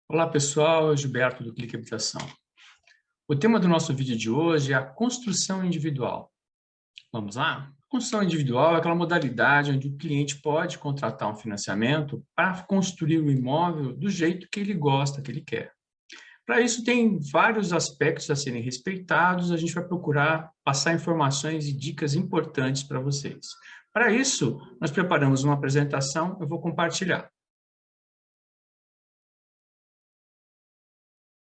Olá pessoal, Gilberto do Clique Habitação. O tema do nosso vídeo de hoje é a construção individual. Vamos lá? Construção individual é aquela modalidade onde o cliente pode contratar um financiamento para construir o imóvel do jeito que ele gosta, que ele quer. Para isso tem vários aspectos a serem respeitados, a gente vai procurar passar informações e dicas importantes para vocês. Para isso, nós preparamos uma apresentação, eu vou compartilhar.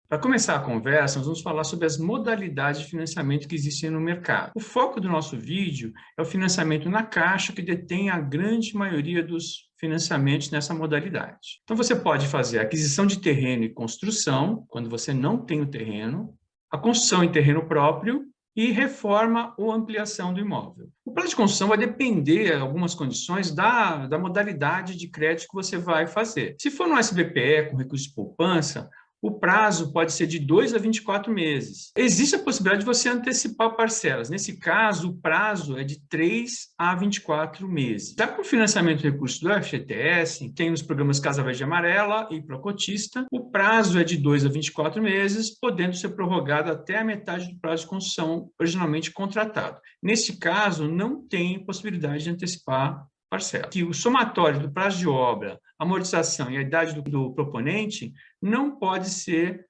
Para começar a conversa, nós vamos falar sobre as modalidades de financiamento que existem no mercado. O foco do nosso vídeo é o financiamento na Caixa, que detém a grande maioria dos financiamentos nessa modalidade. Então, você pode fazer a aquisição de terreno e construção, quando você não tem o terreno, a construção em terreno próprio e reforma ou ampliação do imóvel. O prazo de construção vai depender, algumas condições, da modalidade de crédito que você vai fazer. Se for no SBPE, com recurso de poupança, o prazo pode ser de 2 a 24 meses. Existe a possibilidade de você antecipar parcelas. Nesse caso, o prazo é de 3 a 24 meses. Já para o financiamento de recursos do FGTS, tem os programas Casa Verde e Amarela e Procotista. O prazo é de 2 a 24 meses, podendo ser prorrogado até a metade do prazo de construção originalmente contratado. Nesse caso, não tem possibilidade de antecipar parcela. Que o somatório do prazo de obra, amortização e a idade do proponente não pode ser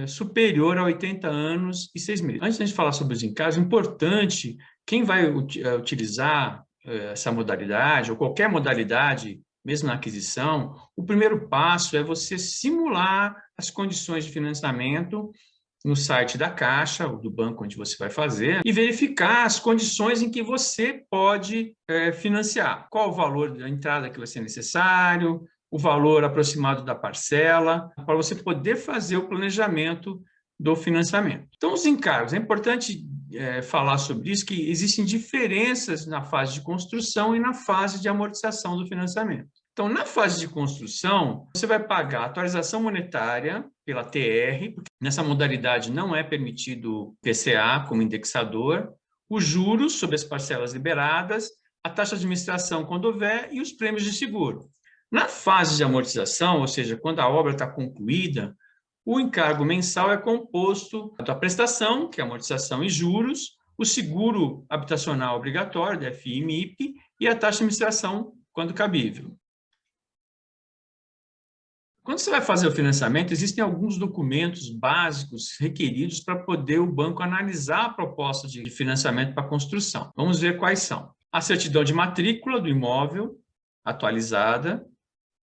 superior a 80 anos e 6 meses. Antes de a gente falar sobre os encargos, é importante, quem vai utilizar essa modalidade, ou qualquer modalidade, mesmo na aquisição, o primeiro passo é você simular as condições de financiamento no site da Caixa, ou do banco onde você vai fazer, e verificar as condições em que você pode financiar. Qual o valor da entrada que vai ser necessário, o valor aproximado da parcela, para você poder fazer o planejamento do financiamento. Então, os encargos, é importante falar sobre isso, que existem diferenças na fase de construção e na fase de amortização do financiamento. Então, na fase de construção, você vai pagar a atualização monetária pela TR, porque nessa modalidade não é permitido PCA como indexador, os juros sobre as parcelas liberadas, a taxa de administração quando houver e os prêmios de seguro. Na fase de amortização, ou seja, quando a obra está concluída, o encargo mensal é composto da prestação, que é amortização e juros, o seguro habitacional obrigatório, DFI e MIP, e a taxa de administração quando cabível. Quando você vai fazer o financiamento, existem alguns documentos básicos requeridos para poder o banco analisar a proposta de financiamento para a construção. Vamos ver quais são. A certidão de matrícula do imóvel, atualizada.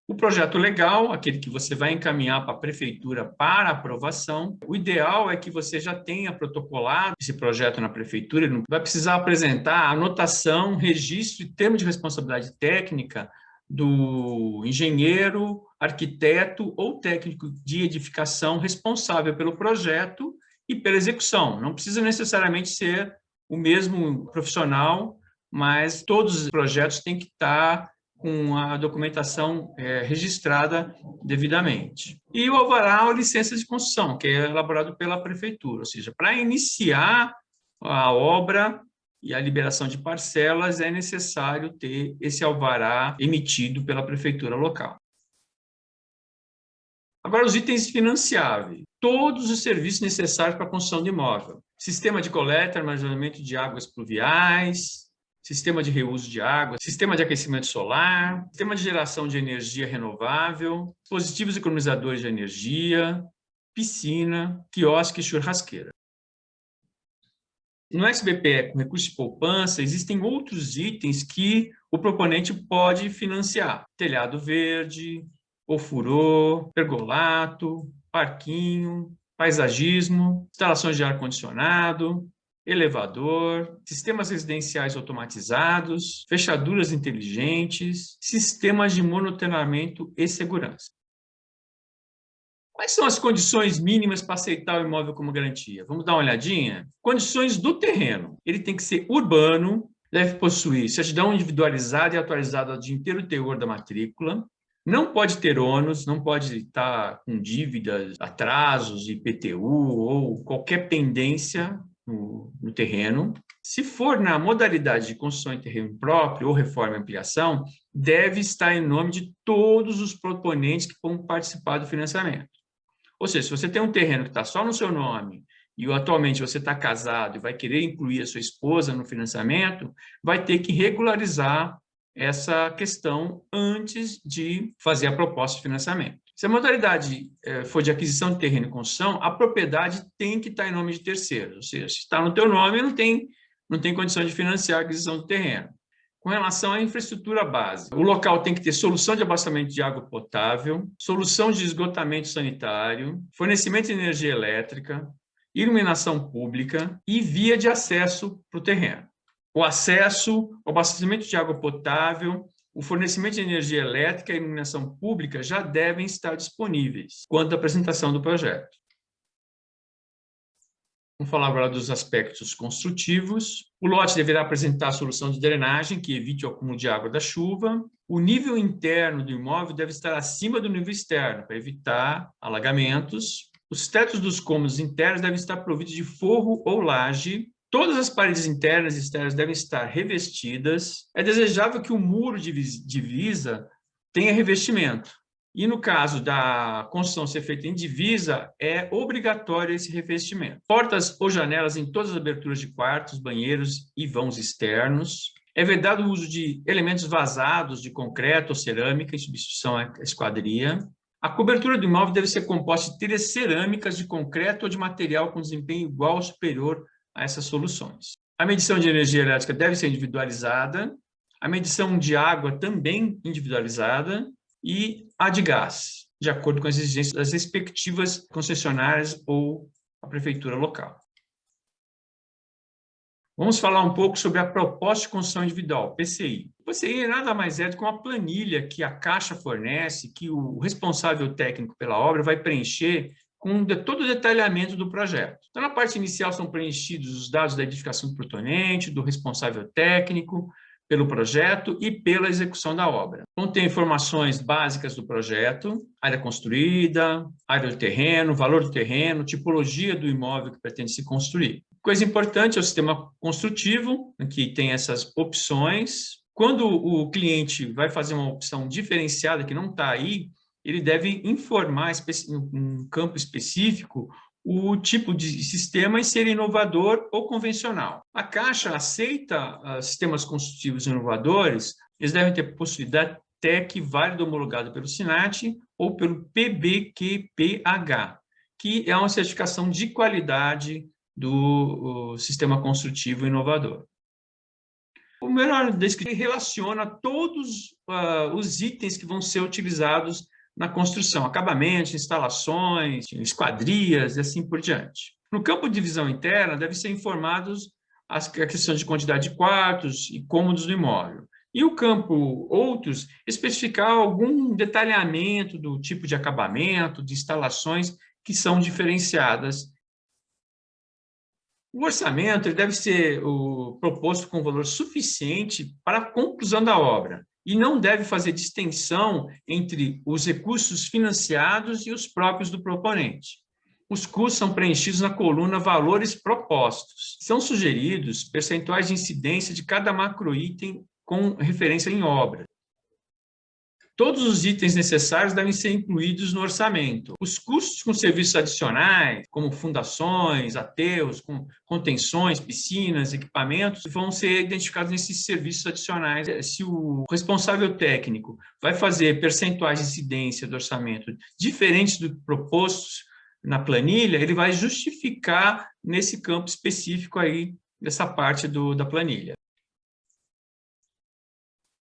O projeto legal, aquele que você vai encaminhar para a prefeitura para aprovação. O ideal é que você já tenha protocolado esse projeto na prefeitura. Ele não vai precisar apresentar anotação, registro e termo de responsabilidade técnica do engenheiro, arquiteto ou técnico de edificação responsável pelo projeto e pela execução. Não precisa necessariamente ser o mesmo profissional, mas todos os projetos têm que estar com a documentação registrada devidamente. E o alvará ou licença de construção, que é elaborado pela prefeitura, ou seja, para iniciar a obra e a liberação de parcelas é necessário ter esse alvará emitido pela prefeitura local. Agora, os itens financiáveis. Todos os serviços necessários para a construção de imóvel. Sistema de coleta e armazenamento de águas pluviais, sistema de reuso de água, sistema de aquecimento solar, sistema de geração de energia renovável, dispositivos economizadores de energia, piscina, quiosque e churrasqueira. No SBPE, com recurso de poupança, existem outros itens que o proponente pode financiar. Telhado verde, ofurô, pergolato, parquinho, paisagismo, instalações de ar-condicionado, elevador, sistemas residenciais automatizados, fechaduras inteligentes, sistemas de monitoramento e segurança. Quais são as condições mínimas para aceitar o imóvel como garantia? Vamos dar uma olhadinha? Condições do terreno. Ele tem que ser urbano, deve possuir certidão individualizada e atualizada de inteiro teor da matrícula, não pode ter ônus, não pode estar com dívidas, atrasos, IPTU ou qualquer pendência no terreno. Se for na modalidade de construção em terreno próprio ou reforma e ampliação, deve estar em nome de todos os proponentes que vão participar do financiamento. Ou seja, se você tem um terreno que está só no seu nome e atualmente você está casado e vai querer incluir a sua esposa no financiamento, vai ter que regularizar essa questão antes de fazer a proposta de financiamento. Se a modalidade for de aquisição de terreno e construção, a propriedade tem que estar em nome de terceiros, ou seja, se está no teu nome, não tem condição de financiar a aquisição do terreno. Com relação à infraestrutura básica, o local tem que ter solução de abastecimento de água potável, solução de esgotamento sanitário, fornecimento de energia elétrica, iluminação pública e via de acesso para o terreno. O acesso, o abastecimento de água potável, o fornecimento de energia elétrica e iluminação pública já devem estar disponíveis quando a apresentação do projeto. Vamos falar agora dos aspectos construtivos. O lote deverá apresentar a solução de drenagem que evite o acúmulo de água da chuva. O nível interno do imóvel deve estar acima do nível externo, para evitar alagamentos. Os tetos dos cômodos internos devem estar providos de forro ou laje. Todas as paredes internas e externas devem estar revestidas. É desejável que o muro de divisa tenha revestimento. E no caso da construção ser feita em divisa, é obrigatório esse revestimento. Portas ou janelas em todas as aberturas de quartos, banheiros e vãos externos. É vedado o uso de elementos vazados de concreto ou cerâmica em substituição à esquadria. A cobertura do imóvel deve ser composta de telhas cerâmicas de concreto ou de material com desempenho igual ou superior a essas soluções. A medição de energia elétrica deve ser individualizada. A medição de água também individualizada. E a de gás, de acordo com as exigências das respectivas concessionárias ou a prefeitura local. Vamos falar um pouco sobre a proposta de construção individual, PCI. O PCI nada mais é do que uma planilha que a Caixa fornece, que o responsável técnico pela obra vai preencher com todo o detalhamento do projeto. Então, na parte inicial são preenchidos os dados da edificação do proponente, do responsável técnico, pelo projeto e pela execução da obra. Contém informações básicas do projeto, área construída, área do terreno, valor do terreno, tipologia do imóvel que pretende se construir. Coisa importante é o sistema construtivo, que tem essas opções. Quando o cliente vai fazer uma opção diferenciada que não está aí, ele deve informar um campo específico o tipo de sistema e ser inovador ou convencional. A Caixa aceita sistemas construtivos inovadores, eles devem ter possibilidade TEC válido homologado pelo SINAT ou pelo PBQPH, que é uma certificação de qualidade do sistema construtivo inovador. O melhor descritivo relaciona todos os itens que vão ser utilizados na construção, acabamentos, instalações, esquadrias e assim por diante. No campo de visão interna, devem ser informados a questão de quantidade de quartos e cômodos do imóvel. E o campo outros, especificar algum detalhamento do tipo de acabamento, de instalações que são diferenciadas. O orçamento ele deve ser proposto com valor suficiente para a conclusão da obra e não deve fazer distinção entre os recursos financiados e os próprios do proponente. Os custos são preenchidos na coluna valores propostos. São sugeridos percentuais de incidência de cada macroitem com referência em obra. Todos os itens necessários devem ser incluídos no orçamento. Os custos com serviços adicionais, como fundações, aterros, contenções, piscinas, equipamentos, vão ser identificados nesses serviços adicionais. Se o responsável técnico vai fazer percentuais de incidência do orçamento diferentes do propostos na planilha, ele vai justificar nesse campo específico aí, dessa parte da planilha.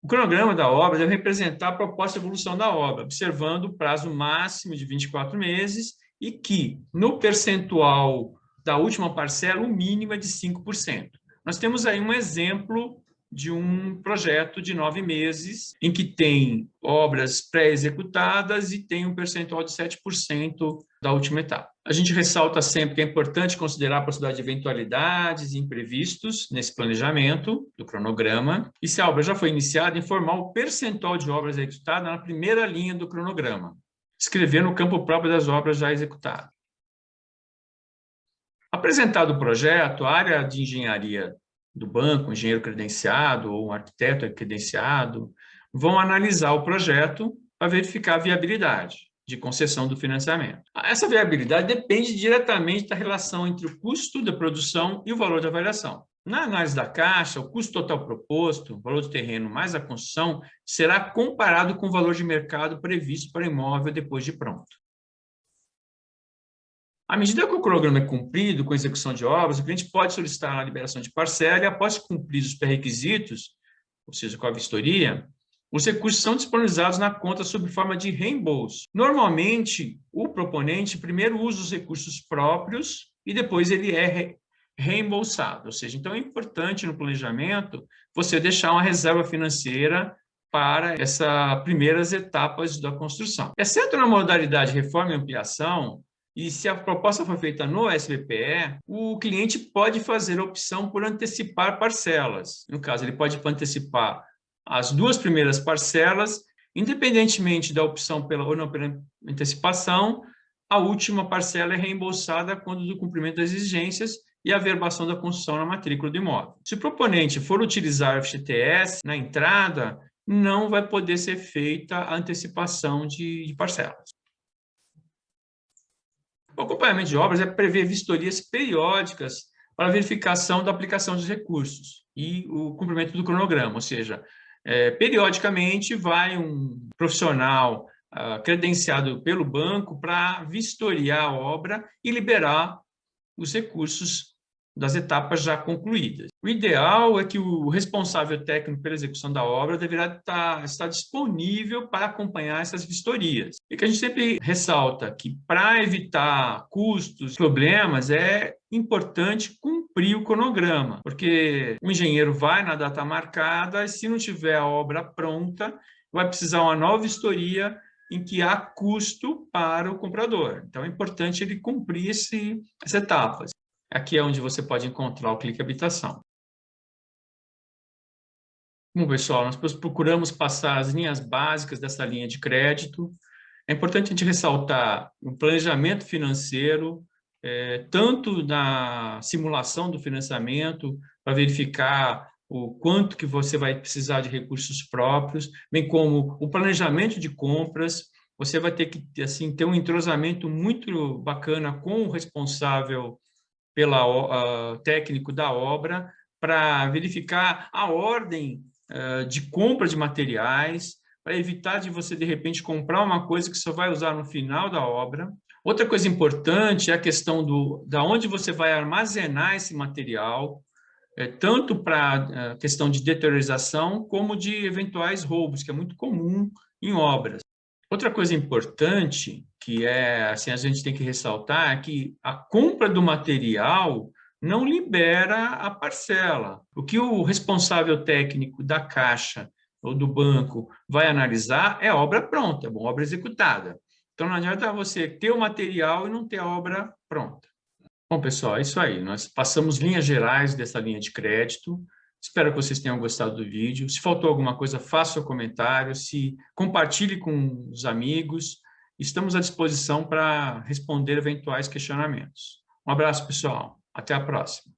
O cronograma da obra deve representar a proposta de evolução da obra, observando o prazo máximo de 24 meses e que, no percentual da última parcela, o mínimo é de 5%. Nós temos aí um exemplo de um projeto de 9 meses, em que tem obras pré-executadas e tem um percentual de 7% da última etapa. A gente ressalta sempre que é importante considerar a possibilidade de eventualidades e imprevistos nesse planejamento do cronograma, e se a obra já foi iniciada, informar o percentual de obras executadas na primeira linha do cronograma, escrever no campo próprio das obras já executadas. Apresentado o projeto, a área de engenharia do banco, um engenheiro credenciado ou um arquiteto credenciado, vão analisar o projeto para verificar a viabilidade. de concessão do financiamento. Essa viabilidade depende diretamente da relação entre o custo da produção e o valor da variação. Na análise da Caixa, o custo total proposto, o valor do terreno mais a construção, será comparado com o valor de mercado previsto para o imóvel depois de pronto. À medida que o cronograma é cumprido com a execução de obras, o cliente pode solicitar a liberação de parcela e, após cumpridos os pré-requisitos, ou seja, com a vistoria, os recursos são disponibilizados na conta sob forma de reembolso. Normalmente, o proponente primeiro usa os recursos próprios e depois ele é reembolsado. Ou seja, então é importante no planejamento você deixar uma reserva financeira para essas primeiras etapas da construção. Exceto na modalidade reforma e ampliação, e se a proposta for feita no SBPE, o cliente pode fazer a opção por antecipar parcelas. No caso, ele pode antecipar as 2 primeiras parcelas, independentemente da opção ou não pela antecipação, a última parcela é reembolsada quando do cumprimento das exigências e a averbação da construção na matrícula do imóvel. Se o proponente for utilizar o FGTS na entrada, não vai poder ser feita a antecipação de parcelas. O acompanhamento de obras é prever vistorias periódicas para verificação da aplicação dos recursos e o cumprimento do cronograma, ou seja, periodicamente vai um profissional credenciado pelo banco para vistoriar a obra e liberar os recursos das etapas já concluídas. O ideal é que o responsável técnico pela execução da obra deverá estar disponível para acompanhar essas vistorias. E que a gente sempre ressalta que, para evitar custos, problemas, é importante cumprir o cronograma, porque o engenheiro vai na data marcada e, se não tiver a obra pronta, vai precisar uma nova vistoria em que há custo para o comprador. Então, é importante ele cumprir essas etapas. Aqui é onde você pode encontrar o Clique Habitação. Bom, pessoal, nós procuramos passar as linhas básicas dessa linha de crédito. É importante a gente ressaltar o planejamento financeiro, tanto na simulação do financiamento, para verificar o quanto que você vai precisar de recursos próprios, bem como o planejamento de compras. Você vai ter que assim, ter um entrosamento muito bacana com o responsável técnico da obra, para verificar a ordem de compra de materiais, para evitar de você, de repente, comprar uma coisa que só vai usar no final da obra. Outra coisa importante é a questão da onde você vai armazenar esse material, tanto para a questão de deteriorização, como de eventuais roubos, que é muito comum em obras. Outra coisa importante, que assim, a gente tem que ressaltar, é que a compra do material não libera a parcela. O que o responsável técnico da Caixa ou do banco vai analisar é a obra pronta, obra executada. Então, não adianta você ter o material e não ter a obra pronta. Bom, pessoal, é isso aí. Nós passamos linhas gerais dessa linha de crédito. Espero que vocês tenham gostado do vídeo. Se faltou alguma coisa, faça seu comentário, compartilhe com os amigos. Estamos à disposição para responder eventuais questionamentos. Um abraço, pessoal. Até a próxima.